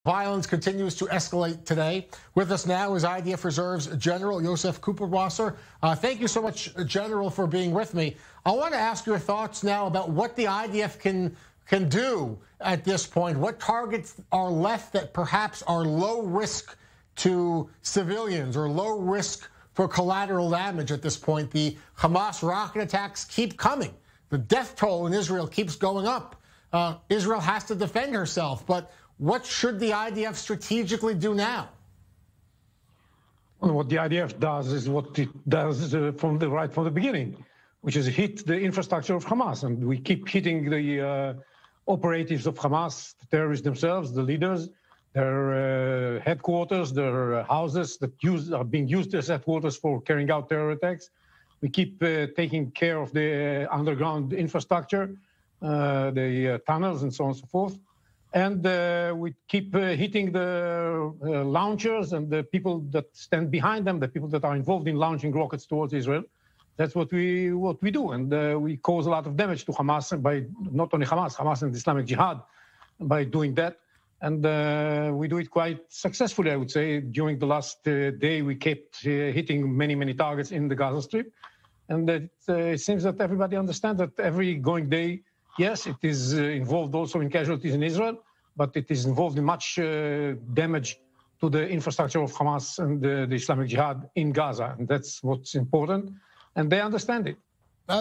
Violence continues to escalate today. With us now is IDF Reserve's General Yossi Kufrowasser. Thank you so much, General, for being with me. I want to ask your thoughts now about what the IDF can do at this point. What targets are left that perhaps are low risk to civilians or low risk for collateral damage at this point? The Hamas rocket attacks keep coming. The death toll in Israel keeps going up. Israel has to defend herself, but what should the IDF strategically do now? Well, what the IDF does is what it does from the beginning, which is hit the infrastructure of Hamas. And we keep hitting the operatives of Hamas, the terrorists themselves, the leaders, their headquarters, their houses that are being used as headquarters for carrying out terror attacks. We keep taking care of the underground infrastructure, the tunnels and so on and so forth. And we keep hitting the launchers and the people that stand behind them, the people that are involved in launching rockets towards Israel. That's what we do. And we cause a lot of damage to Hamas by not only Hamas and Islamic Jihad by doing that. And we do it quite successfully, I would say. During the last day, we kept hitting many, many targets in the Gaza Strip. And it seems that everybody understands that every going day, yes, it is involved also in casualties in Israel, but it is involved in much damage to the infrastructure of Hamas and the Islamic Jihad in Gaza. And that's what's important. And they understand it.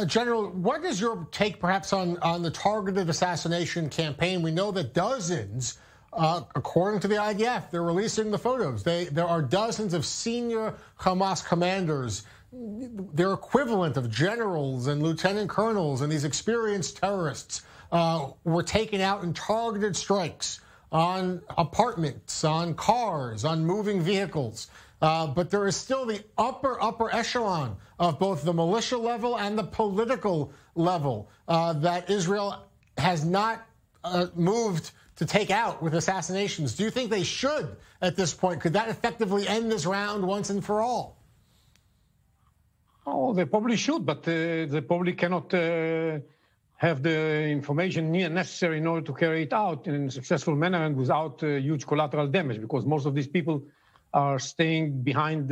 General, what is your take perhaps on the targeted assassination campaign? We know that dozens, according to the IDF, they're releasing the photos. There are dozens of senior Hamas commanders, their equivalent of generals and lieutenant colonels and these experienced terrorists were taken out in targeted strikes on apartments, on cars, on moving vehicles. But there is still the upper echelon of both the militia level and the political level that Israel has not moved to take out with assassinations. Do you think they should at this point? Could that effectively end this round once and for all? Oh, they probably should, but they probably cannot have the information necessary in order to carry it out in a successful manner and without huge collateral damage, because most of these people are staying behind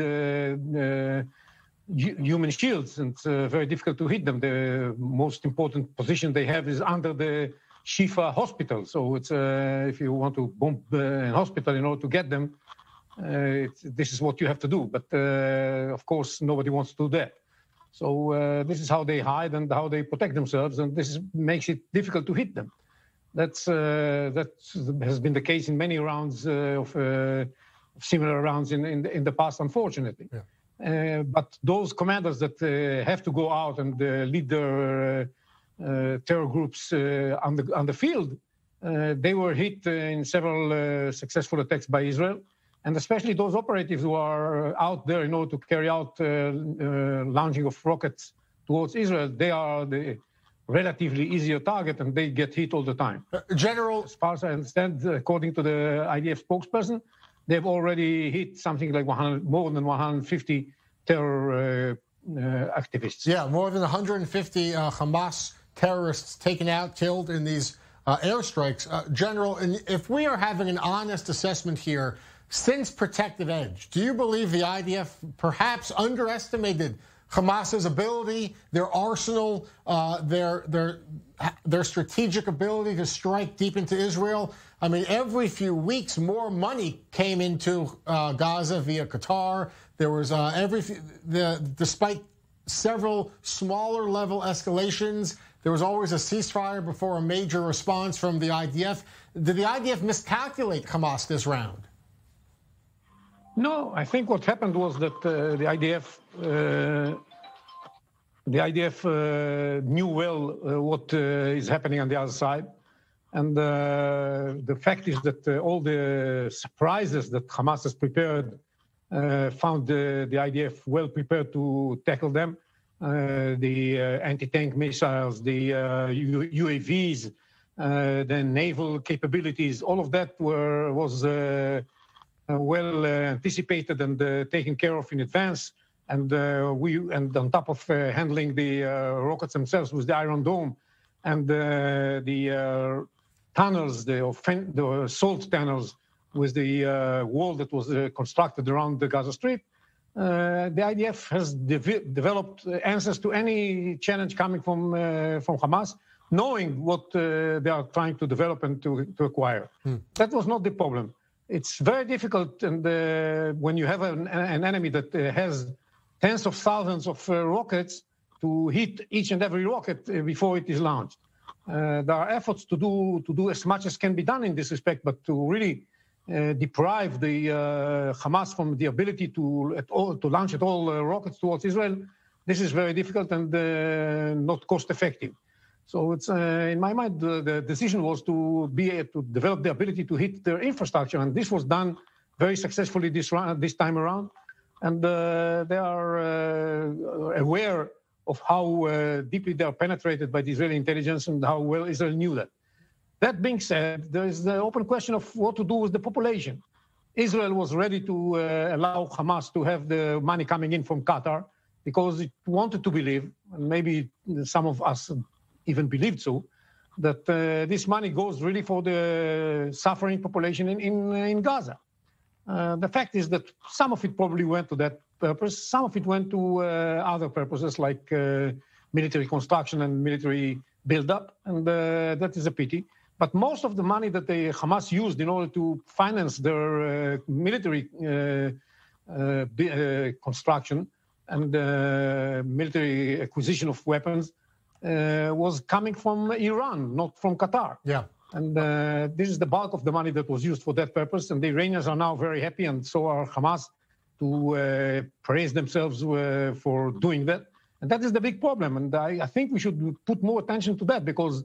human shields, and it's very difficult to hit them. The most important position they have is under the Shifa hospital. So it's if you want to bomb a hospital in order to get them, this is what you have to do. But of course, nobody wants to do that. So this is how they hide and how they protect themselves, and this makes it difficult to hit them. That has been the case in many rounds of similar rounds in the past, unfortunately. Yeah. But those commanders that have to go out and lead their terror groups on the field, they were hit in several successful attacks by Israel. And especially those operatives who are out there in order to carry out launching of rockets towards Israel, they are the relatively easier target, and they get hit all the time. General, as far as I understand, according to the IDF spokesperson, they've already hit something like more than 150 terror activists. Yeah, more than 150 Hamas terrorists taken out, killed in these airstrikes. General, if we are having an honest assessment here, since Protective Edge, do you believe the IDF perhaps underestimated Hamas's ability, their arsenal, their strategic ability to strike deep into Israel? I mean, every few weeks, more money came into Gaza via Qatar. There was despite several smaller level escalations, there was always a ceasefire before a major response from the IDF. Did the IDF miscalculate Hamas this round? No, I think what happened was that the IDF knew well what is happening on the other side. And the fact is that all the surprises that Hamas has prepared found the IDF well prepared to tackle them. The anti-tank missiles, the UAVs, the naval capabilities, all of that was well anticipated and taken care of in advance. And on top of handling the rockets themselves with the Iron Dome and the tunnels, the assault tunnels with the wall that was constructed around the Gaza Strip, the IDF has developed answers to any challenge coming from Hamas, knowing what they are trying to develop and to acquire. That was not the problem. It's very difficult, and when you have an enemy that has tens of thousands of rockets, to hit each and every rocket before it is launched. There are efforts to do as much as can be done in this respect, but to really deprive the Hamas from the ability to launch at all rockets towards Israel, this is very difficult and not cost effective. So it's in my mind the decision was to develop the ability to hit their infrastructure, and this was done very successfully this time around, and they are aware of how deeply they are penetrated by the Israeli intelligence and how well Israel knew that. That being said, there is the open question of what to do with the population. Israel was ready to allow Hamas to have the money coming in from Qatar because it wanted to believe, and maybe some of us even believed so, that this money goes really for the suffering population in Gaza. The fact is that some of it probably went to that purpose, some of it went to other purposes like military construction and military buildup, and that is a pity. But most of the money that the Hamas used in order to finance their military construction and military acquisition of weapons was coming from Iran, not from Qatar. Yeah. And this is the bulk of the money that was used for that purpose, and the Iranians are now very happy, and so are Hamas, to praise themselves for doing that. And that is the big problem, and I think we should put more attention to that, because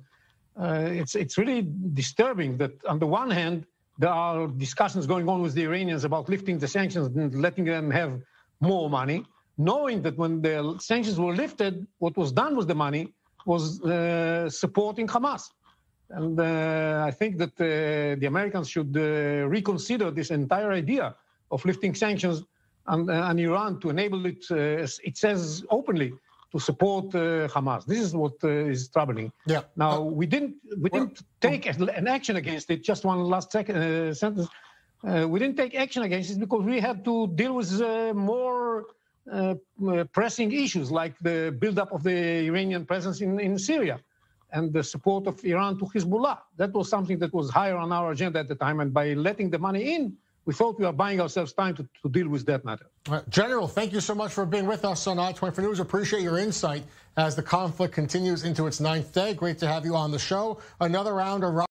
it's really disturbing that on the one hand, there are discussions going on with the Iranians about lifting the sanctions and letting them have more money, knowing that when the sanctions were lifted, what was done with the money was supporting Hamas. And I think that the Americans should reconsider this entire idea of lifting sanctions on Iran to enable it, as it says openly, to support Hamas. This is what is troubling. Yeah. Now, we didn't take an action against it. Just one last sentence. We didn't take action against it because we had to deal with more pressing issues like the buildup of the Iranian presence in Syria and the support of Iran to Hezbollah. That was something that was higher on our agenda at the time, and by letting the money in, we thought we were buying ourselves time to deal with that matter. General, thank you so much for being with us on i24 News. Appreciate your insight as the conflict continues into its 9th day. Great to have you on the show. Another round of